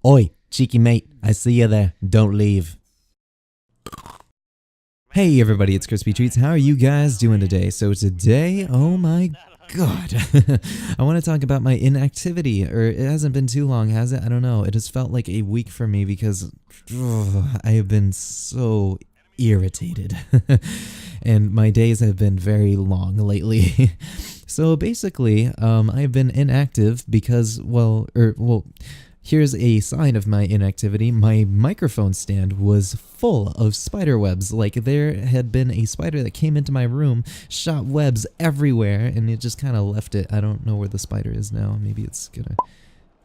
Oi, cheeky mate, I see you there. Don't leave. Hey everybody, it's Crispy Treats. How are you guys doing today? So today, oh my god, I want to talk about my inactivity. Or it hasn't been too long, has it? I don't know. It has felt like a week for me because I have been so irritated. And my days have been very long lately. So basically, I've been inactive because, here's a sign of my inactivity. My microphone stand was full of spider webs. Like, there had been a spider that came into my room, shot webs everywhere, and it just kind of left it. I don't know where the spider is now. Maybe it's gonna...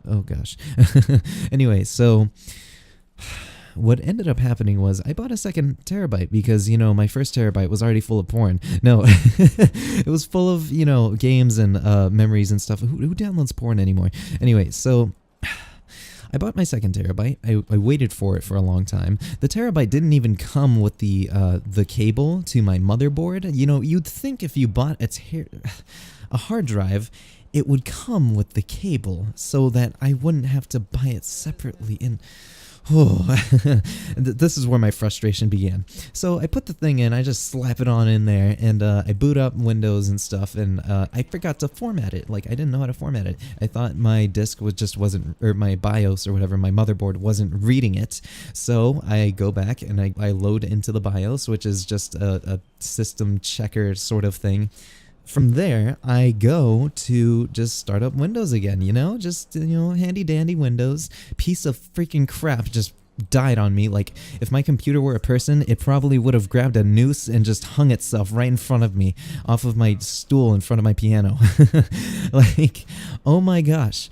Oh, gosh. Anyway, so... what ended up happening was I bought a second terabyte because, you know, my first terabyte was already full of porn. No, it was full of, you know, games and memories and stuff. Who downloads porn anymore? Anyway, so... I bought my second terabyte. I waited for it for a long time. The terabyte didn't even come with the cable to my motherboard. You know, you'd think if you bought a hard drive, it would come with the cable so that I wouldn't have to buy it separately. And this is where my frustration began. So I put the thing in, I just slap it on in there, and I boot up Windows and stuff, and I forgot to format it. Like, I didn't know how to format it. I thought my disk wasn't, or my BIOS or whatever, my motherboard wasn't reading it. So I go back and I load into the BIOS, which is just a system checker sort of thing. From there, I go to just start up Windows again, you know? Just, you know, handy-dandy Windows. Piece of freaking crap just died on me. Like, if my computer were a person, it probably would have grabbed a noose and just hung itself right in front of me, off of my stool in front of my piano. Like, oh my gosh.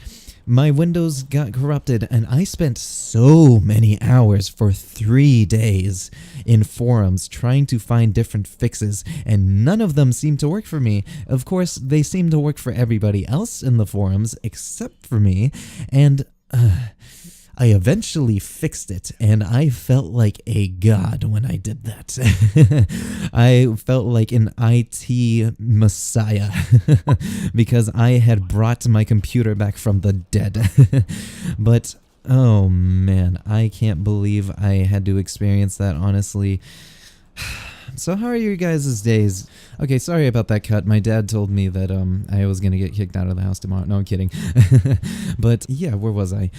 My Windows got corrupted, and I spent so many hours for 3 days in forums trying to find different fixes, and none of them seemed to work for me. Of course, they seemed to work for everybody else in the forums except for me, and I eventually fixed it, and I felt like a god when I did that. I felt like an IT messiah because I had brought my computer back from the dead. But, oh man, I can't believe I had to experience that, honestly. So how are your guys' days? Okay, sorry about that cut. My dad told me that I was gonna get kicked out of the house tomorrow. No, I'm kidding. But yeah, where was I?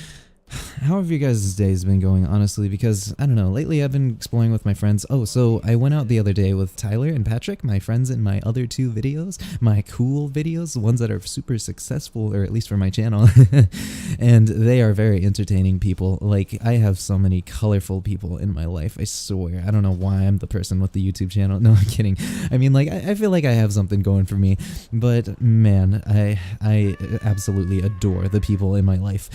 How have you guys' days been going, honestly? Because, I don't know, lately I've been exploring with my friends. Oh, so I went out the other day with Tyler and Patrick, my friends in my other 2 videos, my cool videos, the ones that are super successful, or at least for my channel. And they are very entertaining people. Like, I have so many colorful people in my life, I swear. I don't know why I'm the person with the YouTube channel. No, I'm kidding. I mean, like, I feel like I have something going for me. But, man, I absolutely adore the people in my life.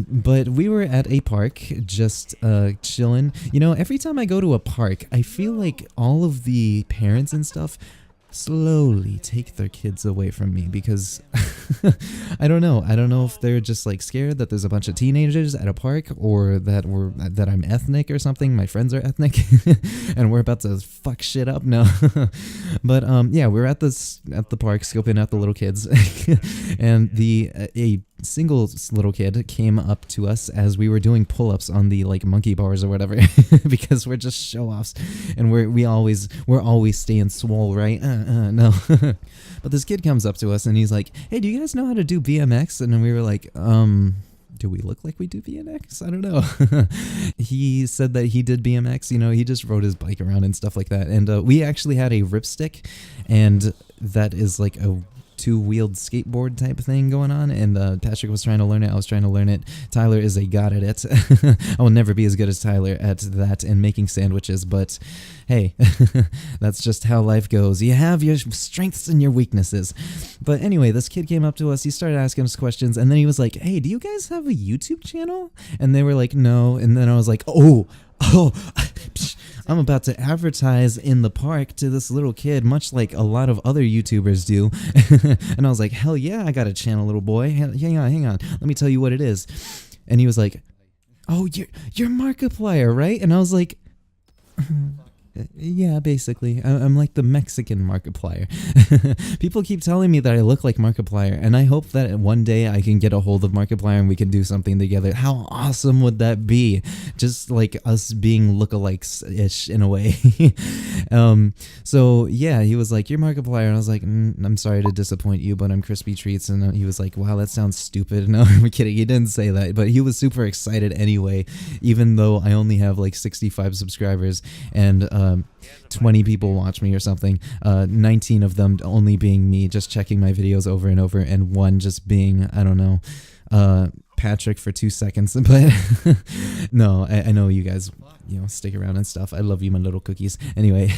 But we were at a park just chilling. You know, every time I go to a park, I feel like all of the parents and stuff slowly take their kids away from me because I don't know if they're just like scared that there's a bunch of teenagers at a park, or that I'm ethnic or something. My friends are ethnic and we're about to fuck shit up. No. But yeah, we're at the park scoping out the little kids and a single little kid came up to us as we were doing pull-ups on the like monkey bars or whatever because we're just show-offs and we're always staying swole, right? No. But this kid comes up to us and he's like, hey, do you guys know how to do BMX? And then we were like, do we look like we do BMX? I don't know. He said that he did BMX, you know, he just rode his bike around and stuff like that. And we actually had a ripstick, and that is like a 2-wheeled skateboard type of thing going on, and Patrick was trying to learn it, I was trying to learn it. Tyler is a god at it. I will never be as good as Tyler at that and making sandwiches, but hey, that's just how life goes. You have your strengths and your weaknesses. But anyway, this kid came up to us, he started asking us questions, and then he was like, hey, do you guys have a YouTube channel? And they were like, no. And then I was like, oh, I'm about to advertise in the park to this little kid, much like a lot of other YouTubers do. And I was like, hell yeah, I got a channel, little boy. Hang on. Let me tell you what it is. And he was like, oh, you're Markiplier, right? And I was like, Yeah, basically. I'm like the Mexican Markiplier. People keep telling me that I look like Markiplier, and I hope that one day I can get a hold of Markiplier and we can do something together. How awesome would that be? Just like us being lookalikes-ish in a way. So yeah, he was like, "You're Markiplier," and I was like, "I'm sorry to disappoint you, but I'm Crispy Treats." And he was like, "Wow, that sounds stupid." No, I'm kidding. He didn't say that, but he was super excited anyway, even though I only have like 65 subscribers and 20 people watch me or something, 19 of them only being me just checking my videos over and over, and one just being, I don't know, Patrick for 2 seconds. But no, I know you guys, stick around and stuff. I love you, my little cookies. Anyway,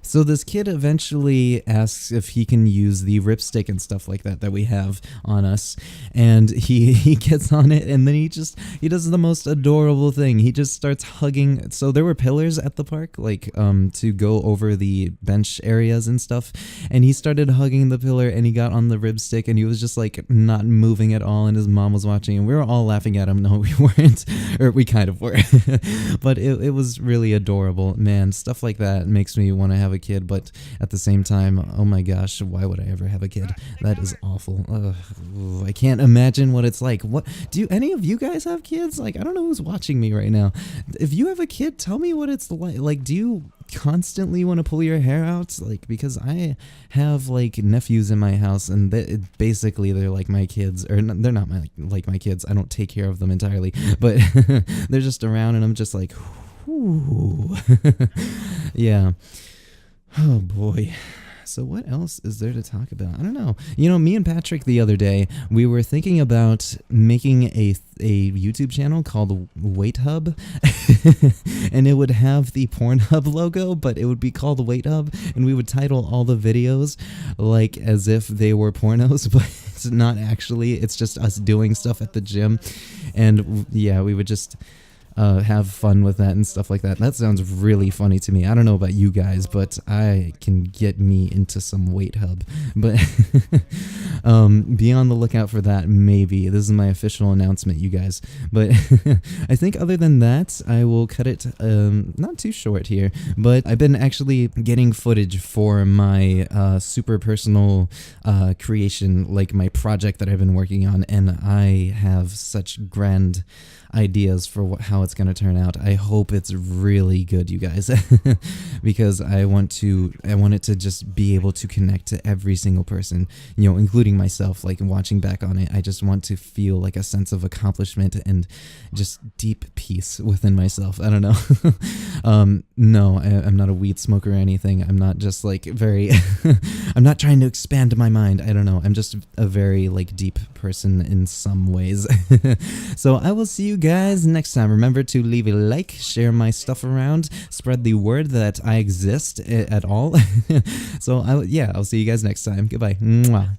so this kid eventually asks if he can use the ripstick and stuff like that we have on us, and he gets on it, and then he does the most adorable thing. He just starts hugging. So there were pillars at the park, like to go over the bench areas and stuff, and he started hugging the pillar, and he got on the ribstick, and he was just like not moving at all, and his mom was watching, and we were all laughing at him. No, we weren't, or we kind of were. But it was really adorable. Man, stuff like that makes me want to have a kid, but at the same time, oh my gosh, why would I ever have a kid? That is awful. Ugh, I can't imagine what it's like. What do any of you guys have kids? Like, I don't know who's watching me right now. If you have a kid, tell me what it's like. Like, do you constantly want to pull your hair out? Like, because I have like nephews in my house, and basically they're like my kids, or they're not like my kids. I don't take care of them entirely, but they're just around, and I'm just like, whew. Yeah. Oh boy. So what else is there to talk about? I don't know. Me and Patrick the other day, we were thinking about making a YouTube channel called Weight Hub, and it would have the Pornhub logo, but it would be called Weight Hub, and we would title all the videos like as if they were pornos, but it's not actually. It's just us doing stuff at the gym, and yeah, we would just have fun with that and stuff like that. That sounds really funny to me. I don't know about you guys, but I can get me into some Weight Hub. But be on the lookout for that, maybe. This is my official announcement, you guys. But I think other than that, I will cut it not too short here. But I've been actually getting footage for my super personal creation, like my project that I've been working on, and I have such grand ideas for how it's going to turn out. I hope it's really good, you guys, because I want it to just be able to connect to every single person, including myself. Like, watching back on it, I just want to feel like a sense of accomplishment and just deep peace within myself. I don't know. No, I'm not a weed smoker or anything. I'm not just like very I'm not trying to expand my mind. I don't know. I'm just a very like deep person in some ways. So I will see you guys next time. Remember to leave a like, share my stuff around, spread the word that I exist at all. So I'll see you guys next time. Goodbye. Mwah.